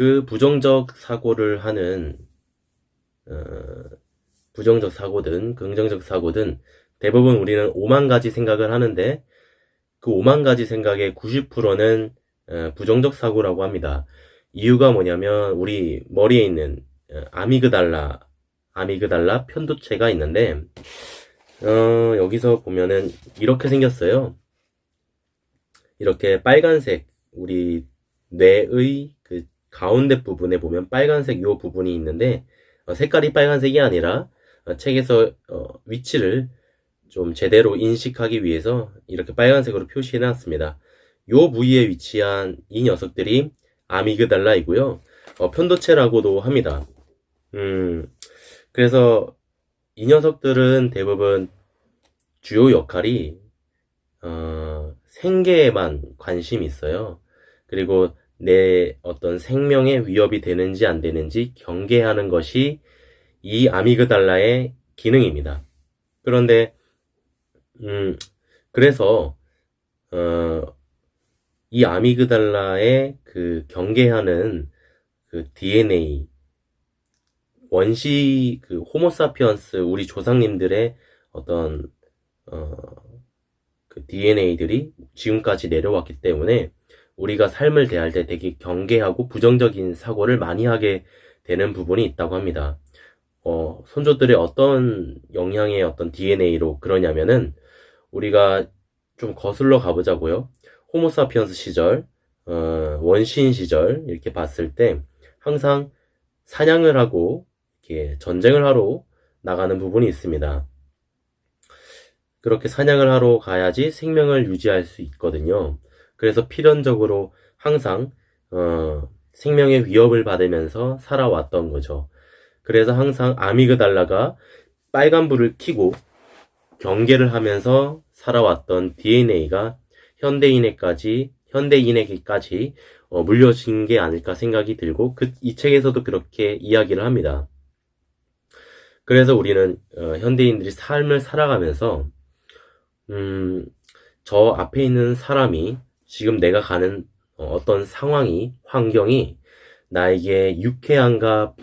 그 부정적 사고를 하는 어, 부정적 사고든 긍정적 사고든 대부분 우리는 5만 가지 생각을 하는데 그 5만 가지 생각의 90%는 부정적 사고라고 합니다. 이유가 뭐냐면 우리 머리에 있는 아미그달라 편도체가 있는데 여기서 보면은 이렇게 생겼어요. 이렇게 빨간색 우리 뇌의 그 가운데 부분에 보면 빨간색 요 부분이 있는데 색깔이 빨간색이 아니라 책에서 위치를 좀 제대로 인식하기 위해서 이렇게 빨간색으로 표시해 놨습니다. 요 부위에 위치한 이 녀석들이 아미그달라이고요. 편도체라고도 합니다. 그래서 이 녀석들은 대부분 주요 역할이 생계에만 관심이 있어요. 그리고 내 어떤 생명에 위협이 되는지 안 되는지 경계하는 것이 이 아미그달라의 기능입니다. 그런데 그래서 이 아미그달라의 그 경계하는 그 DNA 원시 그 호모사피언스 우리 조상님들의 어떤 그 DNA들이 지금까지 내려왔기 때문에 우리가 삶을 대할 때 되게 경계하고 부정적인 사고를 많이 하게 되는 부분이 있다고 합니다. 선조들의 어떤 영향의 어떤 DNA로 그러냐면은 우리가 좀 거슬러 가보자고요. 호모사피언스 시절, 원시인 시절 이렇게 봤을 때 항상 사냥을 하고 이렇게 전쟁을 하러 나가는 부분이 있습니다. 그렇게 사냥을 하러 가야지 생명을 유지할 수 있거든요. 그래서 필연적으로 항상 생명의 위협을 받으면서 살아왔던 거죠. 그래서 항상 아미그달라가 빨간불을 켜고 경계를 하면서 살아왔던 DNA가 현대인에게까지 물려진 게 아닐까 생각이 들고 이 책에서도 그렇게 이야기를 합니다. 그래서 우리는 현대인들이 삶을 살아가면서 저 앞에 있는 사람이 지금 내가 가는 어떤 상황이 환경이 나에게 유쾌한가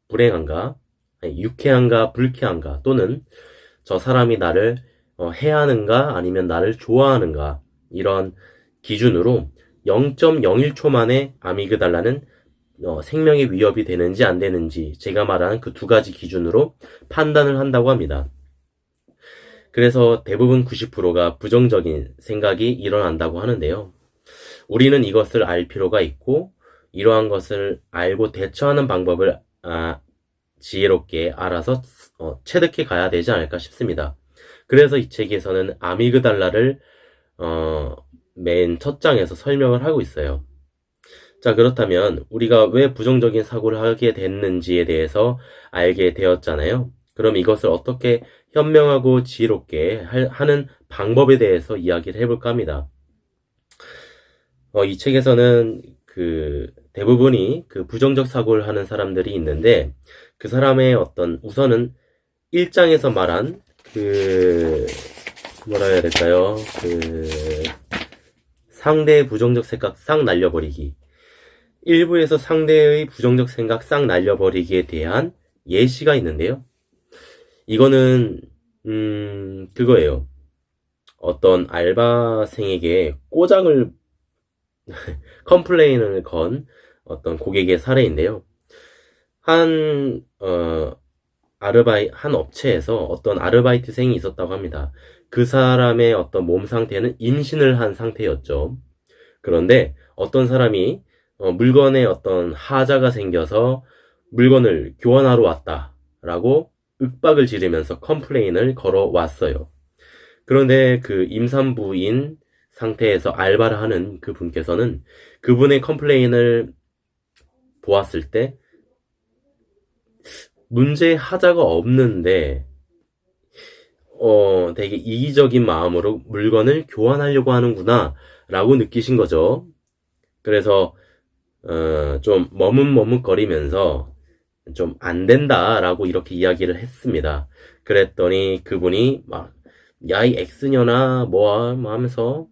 불행한가 아니, 유쾌한가 불쾌한가 또는 저 사람이 나를 해하는가 아니면 나를 좋아하는가 이런 기준으로 0.01초 만에 아미그달라는 생명의 위협이 되는지 안 되는지 제가 말한 그 두 가지 기준으로 판단을 한다고 합니다. 그래서 대부분 90%가 부정적인 생각이 일어난다고 하는데요. 우리는 이것을 알 필요가 있고 이러한 것을 알고 대처하는 방법을 지혜롭게 알아서 체득해 가야 되지 않을까 싶습니다. 그래서 이 책에서는 아미그달라를 맨 첫 장에서 설명을 하고 있어요. 자, 그렇다면 우리가 왜 부정적인 사고를 하게 됐는지에 대해서 알게 되었잖아요. 그럼 이것을 어떻게 현명하고 지혜롭게 하는 방법에 대해서 이야기를 해볼까 합니다. 이 책에서는 그 대부분이 그 부정적 사고를 하는 사람들이 있는데 그 사람의 어떤 우선은 1장에서 말한 그 뭐라 해야 될까요? 그 상대의 부정적 생각 싹 날려버리기. 일부에서 상대의 부정적 생각 싹 날려버리기에 대한 예시가 있는데요. 이거는 그거예요. 어떤 알바생에게 꼬장을 컴플레인을 건 어떤 고객의 사례인데요. 한 업체에서 어떤 아르바이트생이 있었다고 합니다. 그 사람의 어떤 몸 상태는 임신을 한 상태였죠. 그런데 어떤 사람이 물건에 어떤 하자가 생겨서 물건을 교환하러 왔다라고 윽박을 지르면서 컴플레인을 걸어왔어요. 그런데 그 임산부인 상태에서 알바를 하는 그 분께서는 그분의 컴플레인을 보았을 때 문제 하자가 없는데 되게 이기적인 마음으로 물건을 교환하려고 하는구나 라고 느끼신 거죠. 그래서 좀 머뭇머뭇거리면서 좀 안 된다라고 이렇게 이야기를 했습니다. 그랬더니 그분이 막 야 이 X년아 뭐 하면서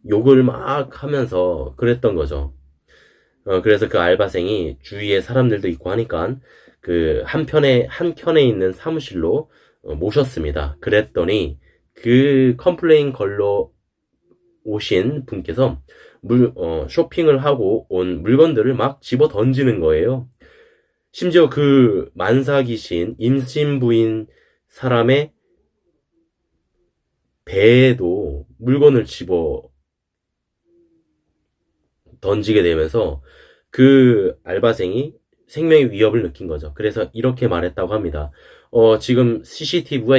욕을 막 하면서 그랬던 거죠. 그래서 그 알바생이 주위에 사람들도 있고 하니까 그 한켠에 있는 사무실로 모셨습니다. 그랬더니 그 컴플레인 걸러 오신 분께서 쇼핑을 하고 온 물건들을 막 집어 던지는 거예요. 심지어 그 만삭이신 임신부인 사람의 배에도 물건을 집어 던지게 되면서 그 알바생이 생명의 위협을 느낀 거죠. 그래서 이렇게 말했다고 합니다. 지금 CCTV가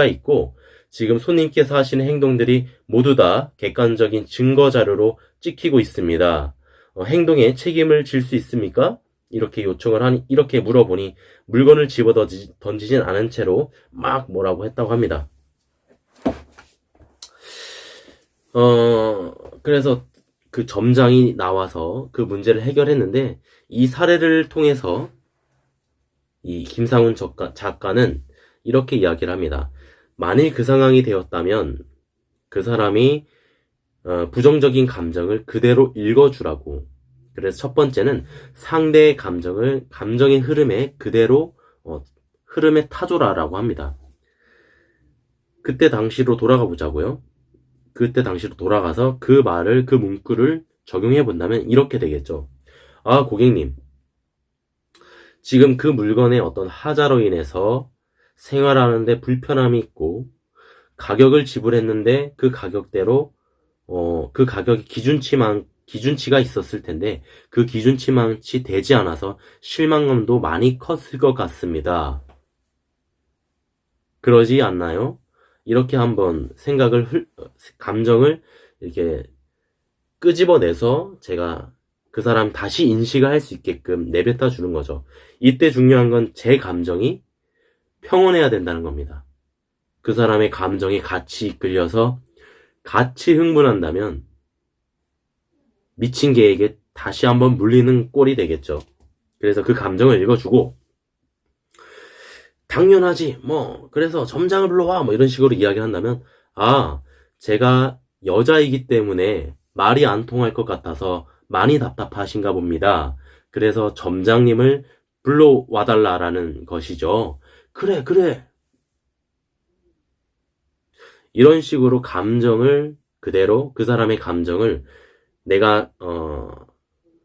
있고, 지금 손님께서 하시는 행동들이 모두 다 객관적인 증거 자료로 찍히고 있습니다. 행동에 책임을 질 수 있습니까? 이렇게 이렇게 물어보니 물건을 집어 던지진 않은 채로 막 뭐라고 했다고 합니다. 그래서 그 점장이 나와서 그 문제를 해결했는데, 이 사례를 통해서 이 김상훈 작가는 이렇게 이야기를 합니다. 만일 그 상황이 되었다면 그 사람이 부정적인 감정을 그대로 읽어주라고. 그래서 첫 번째는 상대의 감정의 흐름에 그대로 흐름에 타줘라라고 합니다. 그때 당시로 돌아가 보자고요. 그때 당시로 돌아가서 그 문구를 적용해 본다면 이렇게 되겠죠. 아, 고객님. 지금 그 물건의 어떤 하자로 인해서 생활하는데 불편함이 있고, 가격을 지불했는데 그 가격대로, 그 가격의 기준치가 있었을 텐데, 그 기준치만치 되지 않아서 실망감도 많이 컸을 것 같습니다. 그러지 않나요? 이렇게 한번 감정을 이렇게 끄집어내서 제가 그 사람 다시 인식을 할 수 있게끔 내뱉어 주는 거죠. 이때 중요한 건 제 감정이 평온해야 된다는 겁니다. 그 사람의 감정이 같이 이끌려서 같이 흥분한다면 미친 개에게 다시 한번 물리는 꼴이 되겠죠. 그래서 그 감정을 읽어주고, 당연하지, 그래서 점장을 불러와, 이런 식으로 이야기한다면, 제가 여자이기 때문에 말이 안 통할 것 같아서 많이 답답하신가 봅니다. 그래서 점장님을 불러와달라라는 것이죠. 그래. 이런 식으로 그대로 그 사람의 감정을 내가,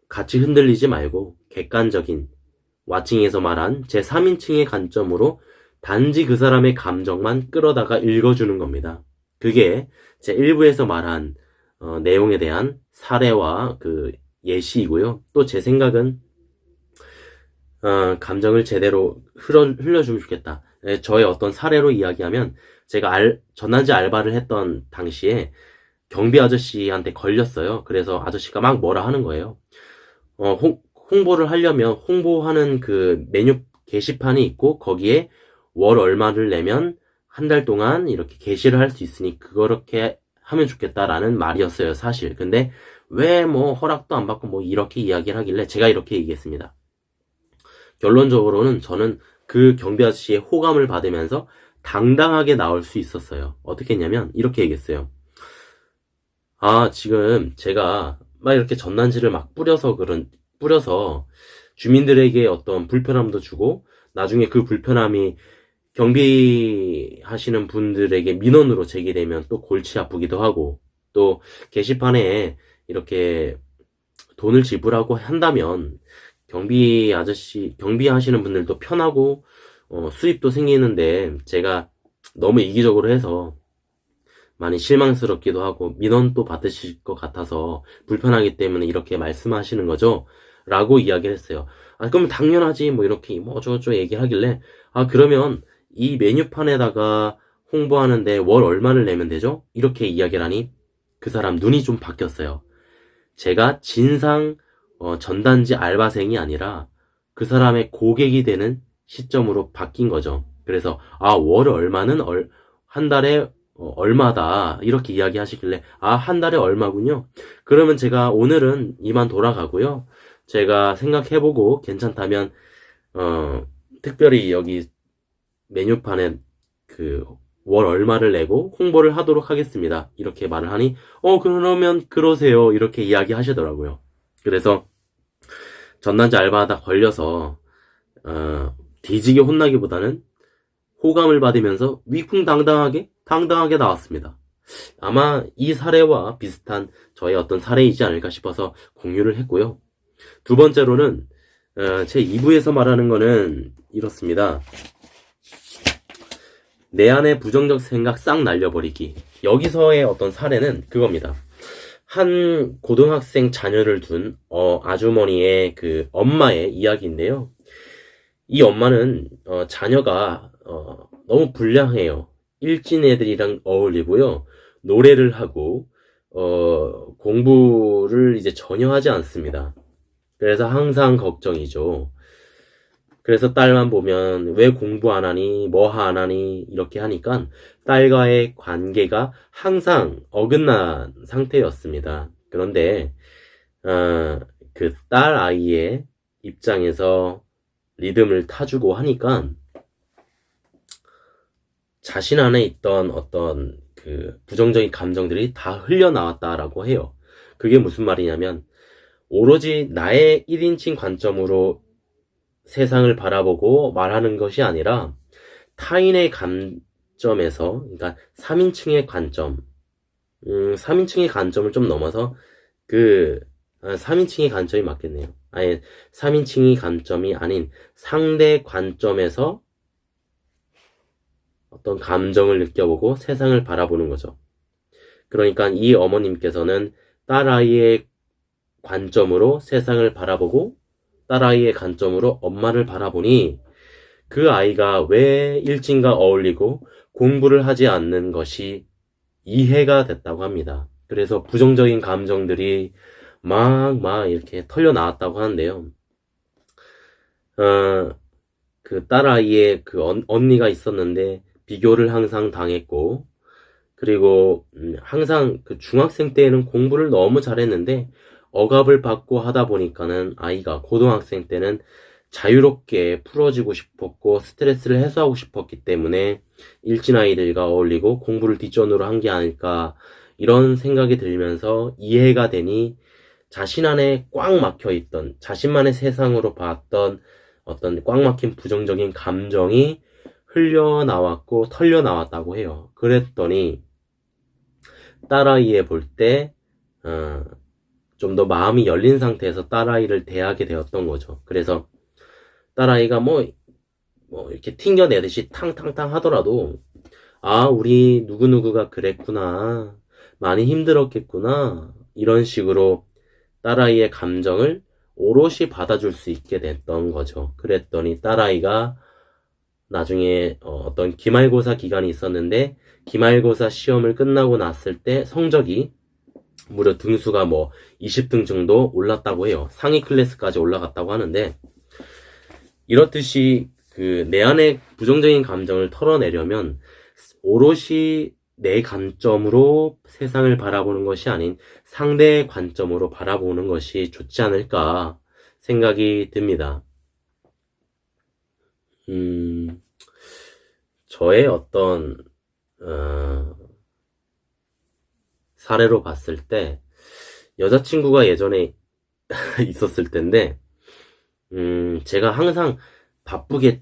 같이 흔들리지 말고 객관적인 와칭에서 말한 제 3인칭의 관점으로 단지 그 사람의 감정만 끌어다가 읽어주는 겁니다. 그게 제 1부에서 말한 내용에 대한 사례와 그 예시이고요. 또 제 생각은 감정을 제대로 흘려주면 좋겠다. 저의 어떤 사례로 이야기하면, 제가 전단지 알바를 했던 당시에 경비 아저씨한테 걸렸어요. 그래서 아저씨가 막 뭐라 하는 거예요. 홍보를 하려면 홍보하는 그 메뉴 게시판이 있고, 거기에 월 얼마를 내면 한 달 동안 이렇게 게시를 할 수 있으니 그렇게 하면 좋겠다라는 말이었어요, 사실. 근데 왜 허락도 안 받고 이렇게 이야기를 하길래 제가 이렇게 얘기했습니다. 결론적으로는 저는 그 경비 아저씨의 호감을 받으면서 당당하게 나올 수 있었어요. 어떻게 했냐면 이렇게 얘기했어요. 지금 제가 막 이렇게 전단지를 막 뿌려서 주민들에게 어떤 불편함도 주고, 나중에 그 불편함이 경비하시는 분들에게 민원으로 제기되면 또 골치 아프기도 하고, 또 게시판에 이렇게 돈을 지불하고 한다면 경비하시는 분들도 편하고 수입도 생기는데, 제가 너무 이기적으로 해서 많이 실망스럽기도 하고 민원도 받으실 것 같아서 불편하기 때문에 이렇게 말씀하시는 거죠? 라고 이야기를 했어요. 그럼 당연하지, 이렇게 저쩌고 얘기하길래, 그러면 이 메뉴판에다가 홍보하는데 월 얼마를 내면 되죠? 이렇게 이야기를 하니 그 사람 눈이 좀 바뀌었어요. 제가 진상 전단지 알바생이 아니라 그 사람의 고객이 되는 시점으로 바뀐 거죠. 그래서 월 얼마는 한 달에 얼마다 이렇게 이야기하시길래 한 달에 얼마군요. 그러면 제가 오늘은 이만 돌아가고요. 제가 생각해보고 괜찮다면 특별히 여기 메뉴판에 그 월 얼마를 내고 홍보를 하도록 하겠습니다. 이렇게 말을 하니 그러면 그러세요. 이렇게 이야기 하시더라고요. 그래서 전단지 알바하다 걸려서 뒤지게 혼나기보다는 호감을 받으면서 당당하게 나왔습니다. 아마 이 사례와 비슷한 저의 어떤 사례이지 않을까 싶어서 공유를 했고요. 두 번째로는 제 2부에서 말하는 거는 이렇습니다. 내 안에 부정적 생각 싹 날려버리기. 여기서의 어떤 사례는 그겁니다. 한 고등학생 자녀를 둔 아주머니의 그 엄마의 이야기인데요. 이 엄마는 자녀가 너무 불량해요. 일진 애들이랑 어울리고요. 노래를 하고 공부를 이제 전혀 하지 않습니다. 그래서 항상 걱정이죠. 그래서 딸만 보면 왜 공부 안 하니, 뭐 안 하니 이렇게 하니까 딸과의 관계가 항상 어긋난 상태였습니다. 그런데 그 딸 아이의 입장에서 리듬을 타주고 하니까 자신 안에 있던 어떤 그 부정적인 감정들이 다 흘려나왔다라고 해요. 그게 무슨 말이냐면 오로지 나의 1인칭 관점으로 세상을 바라보고 말하는 것이 아니라 타인의 관점에서, 그러니까 3인칭의 관점, 3인칭의 관점을 좀 넘어서 3인칭의 관점이 맞겠네요. 아니, 3인칭의 관점이 아닌 상대 관점에서 어떤 감정을 느껴보고 세상을 바라보는 거죠. 그러니까 이 어머님께서는 딸아이의 관점으로 세상을 바라보고 딸아이의 관점으로 엄마를 바라보니 그 아이가 왜 일진과 어울리고 공부를 하지 않는 것이 이해가 됐다고 합니다. 그래서 부정적인 감정들이 막 이렇게 털려 나왔다고 하는데요. 그 딸아이의 그 언니가 있었는데 비교를 항상 당했고, 그리고 항상 그 중학생 때에는 공부를 너무 잘했는데 억압을 받고 하다 보니까는 아이가 고등학생 때는 자유롭게 풀어지고 싶었고 스트레스를 해소하고 싶었기 때문에 일진 아이들과 어울리고 공부를 뒷전으로 한 게 아닐까, 이런 생각이 들면서 이해가 되니 자신 안에 꽉 막혀있던, 자신만의 세상으로 봤던 어떤 꽉 막힌 부정적인 감정이 흘려나왔고 털려나왔다고 해요. 그랬더니 딸아이에 볼 때 좀 더 마음이 열린 상태에서 딸아이를 대하게 되었던 거죠. 그래서 딸아이가 뭐 이렇게 튕겨내듯이 탕탕탕 하더라도 우리 누구누구가 그랬구나, 많이 힘들었겠구나, 이런 식으로 딸아이의 감정을 오롯이 받아줄 수 있게 됐던 거죠. 그랬더니 딸아이가 나중에 어떤 기말고사 기간이 있었는데 기말고사 시험을 끝나고 났을 때 성적이 무려 등수가 20등 정도 올랐다고 해요. 상위 클래스까지 올라갔다고 하는데, 이렇듯이 그 내 안의 부정적인 감정을 털어내려면 오롯이 내 관점으로 세상을 바라보는 것이 아닌 상대의 관점으로 바라보는 것이 좋지 않을까 생각이 듭니다. 저의 어떤 사례로 봤을 때 여자친구가 예전에 있었을 텐데 제가 항상 바쁘게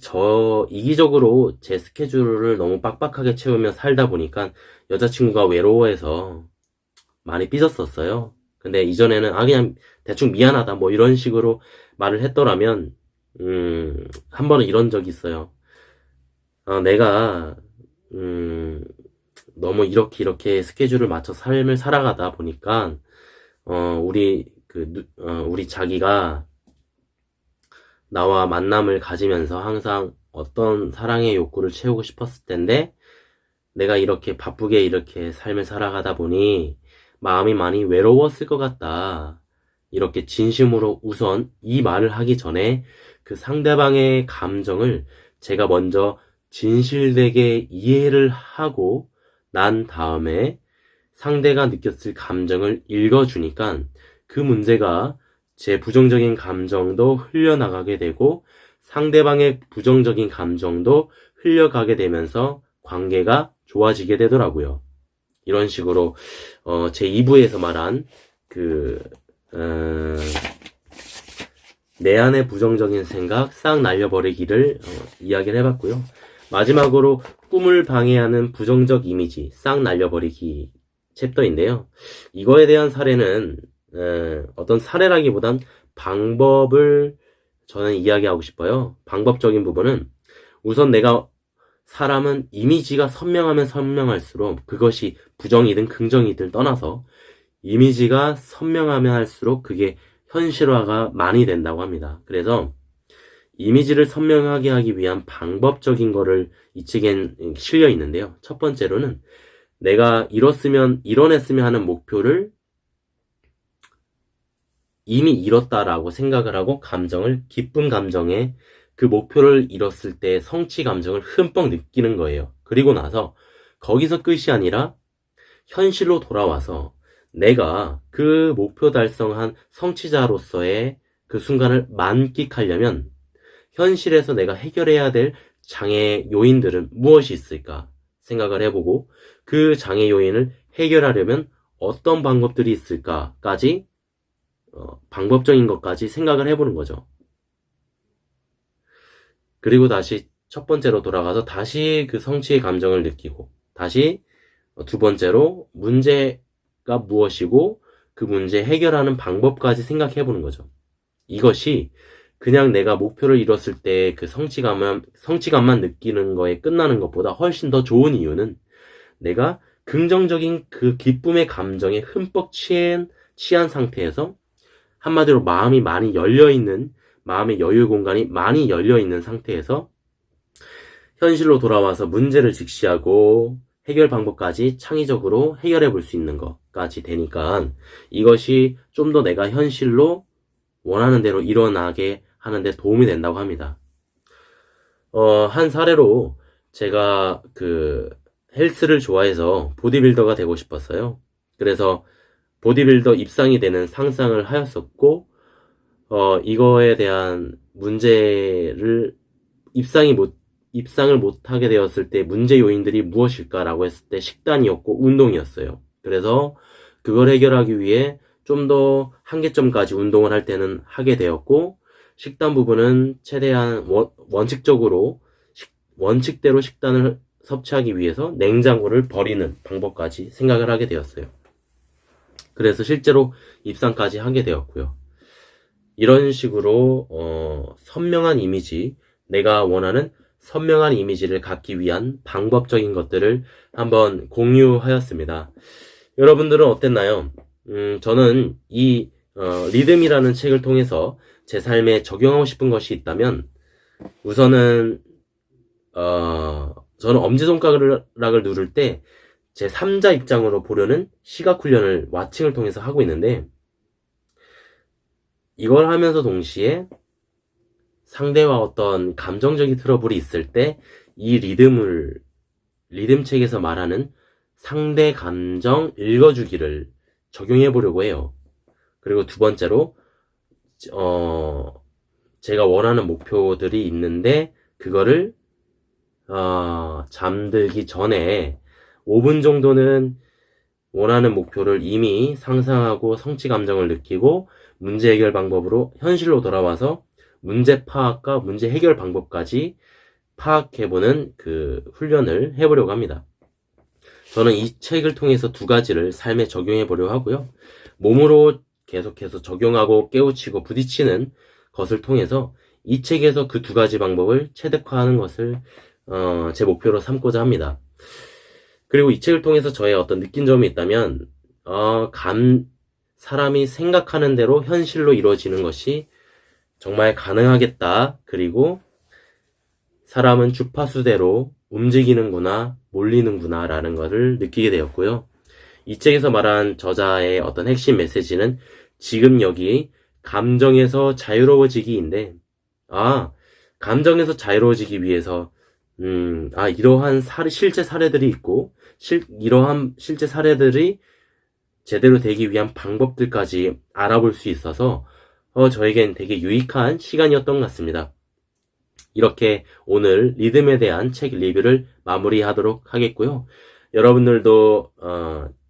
이기적으로 제 스케줄을 너무 빡빡하게 채우며 살다 보니까 여자친구가 외로워해서 많이 삐졌었어요. 근데 이전에는 그냥 대충 미안하다 이런 식으로 말을 했더라면 한 번은 이런 적이 있어요. 내가 너무 이렇게 스케줄을 맞춰 삶을 살아가다 보니까 우리 자기가 나와 만남을 가지면서 항상 어떤 사랑의 욕구를 채우고 싶었을 텐데 내가 이렇게 바쁘게 이렇게 삶을 살아가다 보니 마음이 많이 외로웠을 것 같다. 이렇게 진심으로 우선 이 말을 하기 전에 그 상대방의 감정을 제가 먼저 진실되게 이해를 하고 난 다음에 상대가 느꼈을 감정을 읽어주니까 그 문제가 제 부정적인 감정도 흘려나가게 되고 상대방의 부정적인 감정도 흘려가게 되면서 관계가 좋아지게 되더라고요. 이런 식으로 제 2부에서 말한 내 안의 부정적인 생각 싹 날려버리기를 이야기를 해봤고요. 마지막으로 꿈을 방해하는 부정적 이미지 싹 날려버리기 챕터인데요. 이거에 대한 사례는 어떤 사례라기보단 방법을 저는 이야기하고 싶어요. 방법적인 부분은 우선 사람은 이미지가 선명하면 선명할수록 그것이 부정이든 긍정이든 떠나서 이미지가 선명하면 할수록 그게 현실화가 많이 된다고 합니다. 그래서 이미지를 선명하게 하기 위한 방법적인 거를 이 책엔 실려 있는데요. 첫 번째로는 내가 이뤄냈으면 하는 목표를 이미 이뤘다라고 생각을 하고 기쁜 감정에 그 목표를 이뤘을 때 성취 감정을 흠뻑 느끼는 거예요. 그리고 나서 거기서 끝이 아니라 현실로 돌아와서 내가 그 목표 달성한 성취자로서의 그 순간을 만끽하려면 현실에서 내가 해결해야 될 장애 요인들은 무엇이 있을까 생각을 해보고 그 장애 요인을 해결하려면 어떤 방법들이 있을까까지 방법적인 것까지 생각을 해보는 거죠. 그리고 다시 첫 번째로 돌아가서 다시 그 성취의 감정을 느끼고 다시 두 번째로 문제가 무엇이고 그 문제 해결하는 방법까지 생각해보는 거죠. 이것이 그냥 내가 목표를 이뤘을 때 그 성취감만 느끼는 거에 끝나는 것보다 훨씬 더 좋은 이유는 내가 긍정적인 그 기쁨의 감정에 흠뻑 취한 상태에서 한마디로 마음이 많이 열려있는, 마음의 여유 공간이 많이 열려있는 상태에서 현실로 돌아와서 문제를 직시하고 해결 방법까지 창의적으로 해결해 볼 수 있는 것까지 되니까 이것이 좀 더 내가 현실로 원하는 대로 일어나게 하는데 도움이 된다고 합니다. 한 사례로 제가 헬스를 좋아해서 보디빌더가 되고 싶었어요. 그래서 보디빌더 입상이 되는 상상을 하였었고, 이거에 대한 문제를 입상을 못하게 되었을 때 문제 요인들이 무엇일까라고 했을 때 식단이었고 운동이었어요. 그래서 그걸 해결하기 위해 좀 더 한계점까지 운동을 할 때는 하게 되었고, 식단 부분은 최대한 원칙대로 식단을 섭취하기 위해서 냉장고를 버리는 방법까지 생각을 하게 되었어요. 그래서 실제로 입상까지 하게 되었고요. 이런 식으로 선명한 이미지, 내가 원하는 선명한 이미지를 갖기 위한 방법적인 것들을 한번 공유하였습니다. 여러분들은 어땠나요? 저는 이 리듬이라는 책을 통해서 제 삶에 적용하고 싶은 것이 있다면 우선은 저는 엄지손가락을 누를 때 제 3자 입장으로 보려는 시각 훈련을 와칭을 통해서 하고 있는데 이걸 하면서 동시에 상대와 어떤 감정적인 트러블이 있을 때 이 리듬책에서 말하는 상대 감정 읽어주기를 적용해 보려고 해요. 그리고 두 번째로 제가 원하는 목표들이 있는데 그거를 잠들기 전에 5분 정도는 원하는 목표를 이미 상상하고 성취 감정을 느끼고 문제 해결 방법으로 현실로 돌아와서 문제 파악과 문제 해결 방법까지 파악해보는 그 훈련을 해보려고 합니다. 저는 이 책을 통해서 두 가지를 삶에 적용해보려고 하고요. 몸으로 계속해서 적용하고 깨우치고 부딪히는 것을 통해서 이 책에서 그 두 가지 방법을 체득화하는 것을 제 목표로 삼고자 합니다. 그리고 이 책을 통해서 저의 어떤 느낀 점이 있다면 사람이 생각하는 대로 현실로 이루어지는 것이 정말 가능하겠다. 그리고 사람은 주파수대로 움직이는구나, 몰리는구나 라는 것을 느끼게 되었고요. 이 책에서 말한 저자의 어떤 핵심 메시지는 지금 여기 감정에서 자유로워지기인데 감정에서 자유로워지기 위해서 이러한 실제 사례들이 있고 이러한 실제 사례들이 제대로 되기 위한 방법들까지 알아볼 수 있어서 저에겐 되게 유익한 시간이었던 것 같습니다. 이렇게 오늘 리듬에 대한 책 리뷰를 마무리하도록 하겠고요. 여러분들도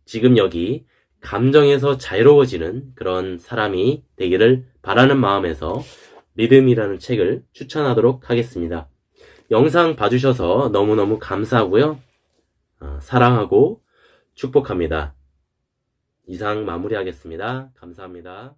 지금 여기 감정에서 자유로워지는 그런 사람이 되기를 바라는 마음에서 리듬이라는 책을 추천하도록 하겠습니다. 영상 봐주셔서 너무너무 감사하고요. 사랑하고 축복합니다. 이상 마무리하겠습니다. 감사합니다.